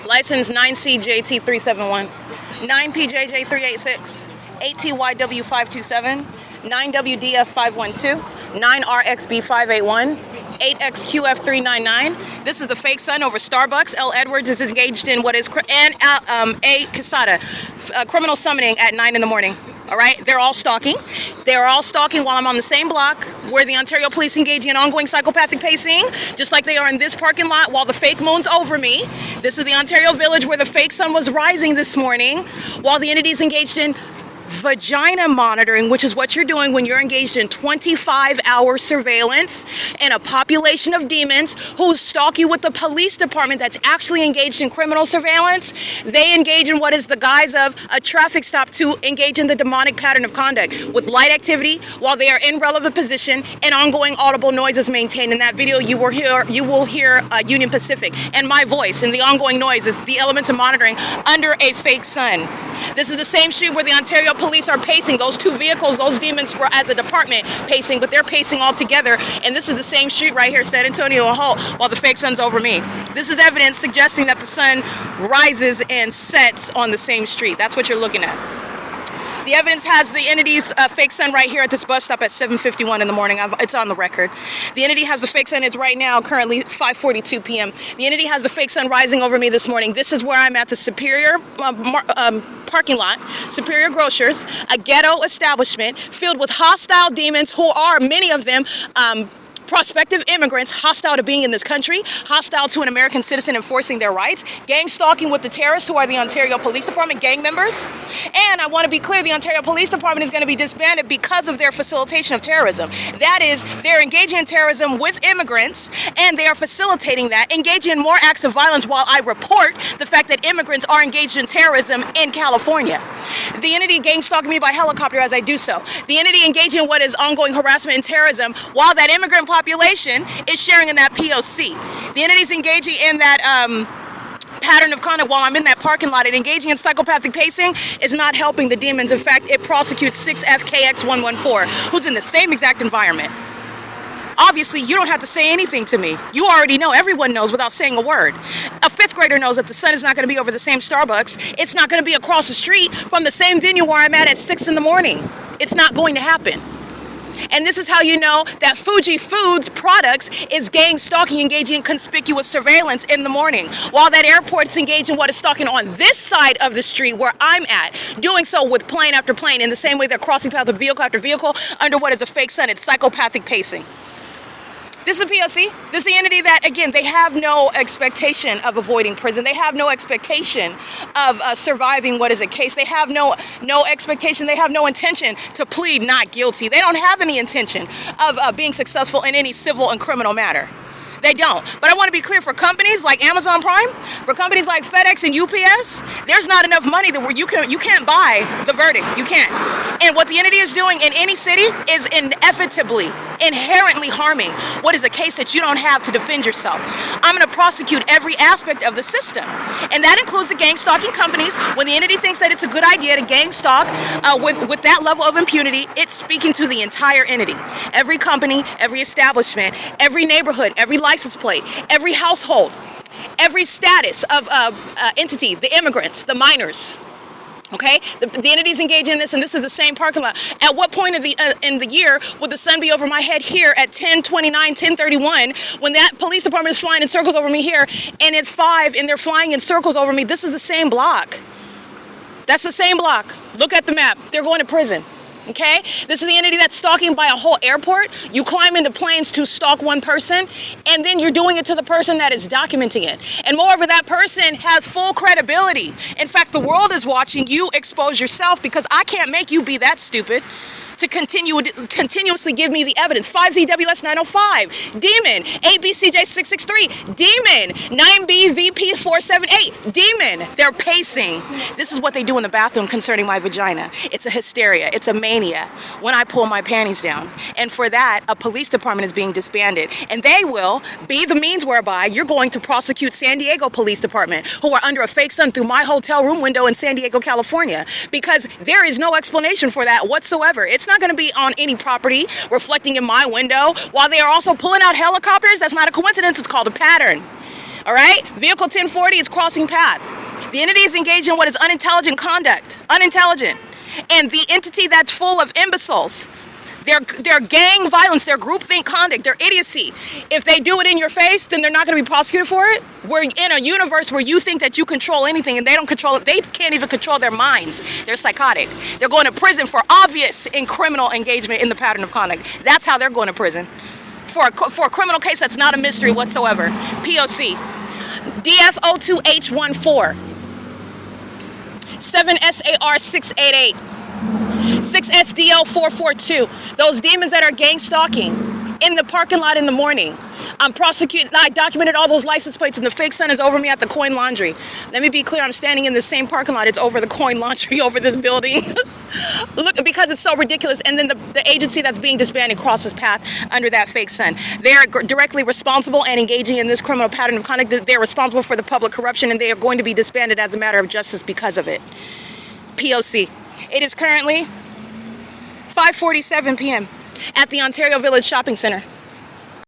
License 9CJT371, 9PJJ386, 8TYW527, 9WDF512, 9RXB581, 8XQF399. This is the fake sun over Starbucks. L. Edwards is engaged in what is A. Casada, criminal summoning at 9 in the morning. All right, they're all stalking. They're all stalking while I'm on the same block where the Ontario police engaging in ongoing psychopathic pacing, just like they are in this parking lot while the fake moon's over me. This is the Ontario village where the fake sun was rising this morning while the entity's engaged in vagina monitoring, which is what you're doing when you're engaged in 25-hour surveillance and a population of demons who stalk you with the police department that's actually engaged in criminal surveillance. They engage in what is the guise of a traffic stop to engage in the demonic pattern of conduct with light activity while they are in relevant position and ongoing audible noises maintained. In that video, you will hear Union Pacific and my voice, and the ongoing noise is the elements of monitoring under a fake sun. This is the same street where the Ontario police are pacing. Those two vehicles, those demons were as a department pacing, but they're pacing all together. And this is the same street right here, San Antonio and HOLT, while the fake sun's over me. This is evidence suggesting that the sun rises and sets on the same street. That's what you're looking at. The evidence has the entity's fake sun right here at this bus stop at 7:51 in the morning. It's on the record. The entity has the fake sun. It's right now currently 5:42 p.m. The entity has the fake sun rising over me this morning. This is where I'm at the Superior parking lot, Superior Grocers, a ghetto establishment filled with hostile demons who are, many of them, prospective immigrants, hostile to being in this country, hostile to an American citizen enforcing their rights, gang stalking with the terrorists who are the Ontario Police Department gang members. And I want to be clear, the Ontario Police Department is going to be disbanded because of their facilitation of terrorism. That is, they're engaging in terrorism with immigrants, and they are facilitating that, engaging in more acts of violence while I report the fact that immigrants are engaged in terrorism in California. The entity gang stalking me by helicopter as I do so. The entity engaging in what is ongoing harassment and terrorism while that immigrant population is sharing in that P.O.C. The entity's engaging in that pattern of conduct while I'm in that parking lot, and engaging in psychopathic pacing is not helping the demons. In fact, it prosecutes 6FKX114, who's in the same exact environment. Obviously, you don't have to say anything to me. You already know. Everyone knows without saying a word. A fifth grader knows that the sun is not going to be over the same Starbucks. It's not going to be across the street from the same venue where I'm at 6 in the morning. It's not going to happen. And this is how you know that Fuji Foods Products is gang stalking, engaging in conspicuous surveillance in the morning, while that airport's engaged in what is stalking on this side of the street where I'm at, doing so with plane after plane in the same way they're crossing paths of vehicle after vehicle under what is a fake sun. It's psychopathic pacing. This is the P.O.C. This is the entity that, again, they have no expectation of avoiding prison. They have no expectation of surviving what is a case. They have no expectation. They have no intention to plead not guilty. They don't have any intention of being successful in any civil and criminal matter. They don't. But I want to be clear, for companies like Amazon Prime, for companies like FedEx and UPS, there's not enough money that you can't buy the verdict. You can't. And what the entity is doing in any city is inevitably, inherently harming what is a case that you don't have to defend yourself. I'm going to prosecute every aspect of the system. And that includes the gang stalking companies. When the entity thinks that it's a good idea to gang stalk with that level of impunity, it's speaking to the entire entity. Every company, every establishment, every neighborhood, every license plate, every household, every status of entity, the immigrants, the minors. Okay, the entities engaging in this, and this is the same parking lot. At what point in the year would the sun be over my head here at 10:29, 10:31, when that police department is flying in circles over me here, and it's 5 and they're flying in circles over me? This is the same block. That's the same block. Look at the map. They're going to prison. Okay? This is the entity that's stalking by a whole airport. You climb into planes to stalk one person, and then you're doing it to the person that is documenting it. And moreover, that person has full credibility. In fact, the world is watching you expose yourself, because I can't make you be that stupid to continuously give me the evidence. 5ZWS 905, Demon, ABCJ 663, Demon, 9BVP 478, Demon. They're pacing. This is what they do in the bathroom concerning my vagina. It's a hysteria. It's a mania when I pull my panties down. And for that, a police department is being disbanded. And they will be the means whereby you're going to prosecute San Diego Police Department, who are under a fake sun through my hotel room window in San Diego, California, because there is no explanation for that whatsoever. It's not going to be on any property reflecting in my window while they are also pulling out helicopters. That's not a coincidence. It's called a pattern. All right? Vehicle 1040 is crossing path. The entity is engaged in what is unintelligent conduct. Unintelligent. And the entity that's full of imbeciles. Their gang violence, their groupthink conduct, their idiocy. If they do it in your face, then they're not going to be prosecuted for it. We're in a universe where you think that you control anything and they don't control it. They can't even control their minds. They're psychotic. They're going to prison for obvious and criminal engagement in the pattern of conduct. That's how they're going to prison. For a criminal case that's not a mystery whatsoever. P.O.C. DF02H14. 7SAR688. 6SDL442. Those demons that are gang stalking in the parking lot in the morning. I'm prosecuted. I documented all those license plates, and the fake sun is over me at the coin laundry. Let me be clear. I'm standing in the same parking lot. It's over the coin laundry over this building. Look, because it's so ridiculous. And then the agency that's being disbanded crosses path under that fake sun. They are directly responsible and engaging in this criminal pattern of conduct. They're responsible for the public corruption, and they are going to be disbanded as a matter of justice because of it. P.O.C. It is currently 5:47 p.m. at the Ontario Village Shopping Center.